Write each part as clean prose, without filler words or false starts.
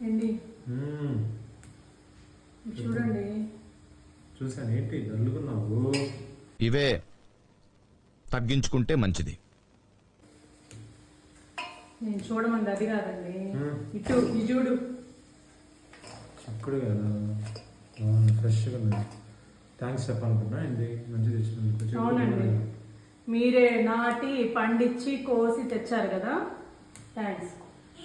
ఏంటి చూడండి. చూసాను. ఏంటి డల్లుకున్నావు? ఇవే తగ్గించుకుంటే మంచిది. నేను చూడమంది అది కాదండి, ఇటు ఇది చూడు. చిక్కుడు కదా, ఫ్రెష్గా ఉంది. థ్యాంక్స్ చెప్పనుకున్నా. ఏంటి మంచిది తెచ్చినందుకు. అవునండి, మీరే నాటి పండించి కోసి తెచ్చారు కదా, థ్యాంక్స్.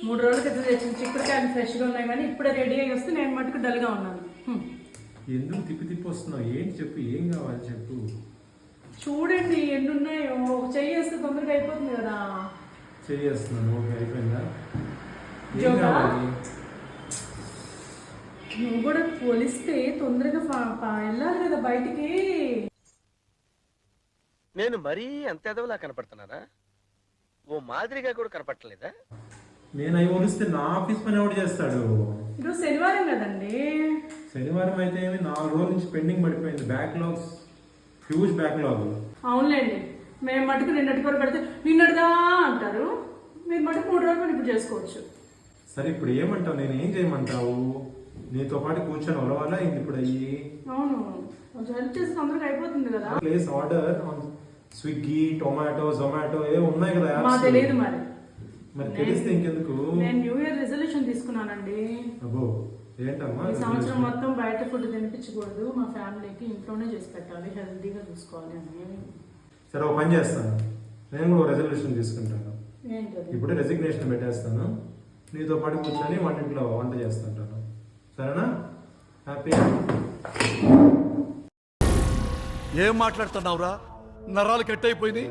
3 రోజుల క్రితం తెచ్చిన చిక్కుడుకాయలు ఫ్రెష్గా ఉన్నాయి, కానీ ఇప్పుడే రెడీ అయ్యి వస్తే నేను మటుకు డల్గా ఉన్నాను. ఎందుకు తిప్పి వస్తున్నావు? ఏంటి చెప్పు, ఏం కావాలి చెప్పు. చూడండి ఎన్ని ఉన్నాయో, చెయ్యేస్తే తొందరగా అయిపోతుంది కదా. చేస్తున్నాను. ఓకే, అయిపోయిందా? ఏం జోగా? కావాలి? నువ్వు కూడా పోలిస్తే తొందరగా వెళ్ళాలి కదా బయటికి. నేను మరీ అంత ఎదవలా కనపడుతున్నారా? ఓ మాదిరిగా కూడా కనపడలేదా? నేను అవి పోలిస్తే నా ఆఫీస్ పని ఎవడు చేస్తాడు? ఈరోజు శనివారం కదండి. శనివారం అయితే ఏమి 4 రోజుల నుంచి పెండింగ్ పడిపోయింది. Backlogs, huge backlog. అవునులేండి, మేము మటుకు నిన్నటి వరకు పెడితే నిన్నటిదా అంటారు, మీరు మటుకు 3 రోజులు ఇప్పుడు చేసుకోవచ్చు. సరే ఇప్పుడు ఏమంటావు? నేను ఏం చేయమంటావు? నీతో పాటు కూర్చొని ఒలవాలా ఇంది ఇప్పుడు అయ్యి? అవును, కొంచెం హెల్ప్ చేసి తొందరగా అయిపోతుంది కదా. Place order Swiggy, tomato, Zomato ఏ ఉన్నాయి కదా మా apps. తెలియదు మరి తెలిస్తే ఇంకెందుకు? నేను న్యూ ఇయర్ రిజల్యూషన్ తీసుకున్నానండి. అబ్బో, ఏంటమ్మా? ఈ సంవత్సరం మొత్తం బయట ఫుడ్ తినిపించకూడదు, మా ఫ్యామిలీకి ఇంట్లోనే చేసి పెట్టాలి, హెల్తీగా చూసుకోవాలి అని. సరే ఓ పని చేస్తాను, నేను కూడా రెజల్యూషన్ తీసుకుంటాను. ఏంటది? ఇప్పుడే రెసిగ్నేషన్ పెట్టేస్తాను, నీతో పాటు కూర్చొని వంటింట్లో వంట చేస్తుంటాను. సరేనా? హ్యాపీ? ఏం మాట్లాడుతున్నావురా? నరాలు కట్ అయిపోయింది.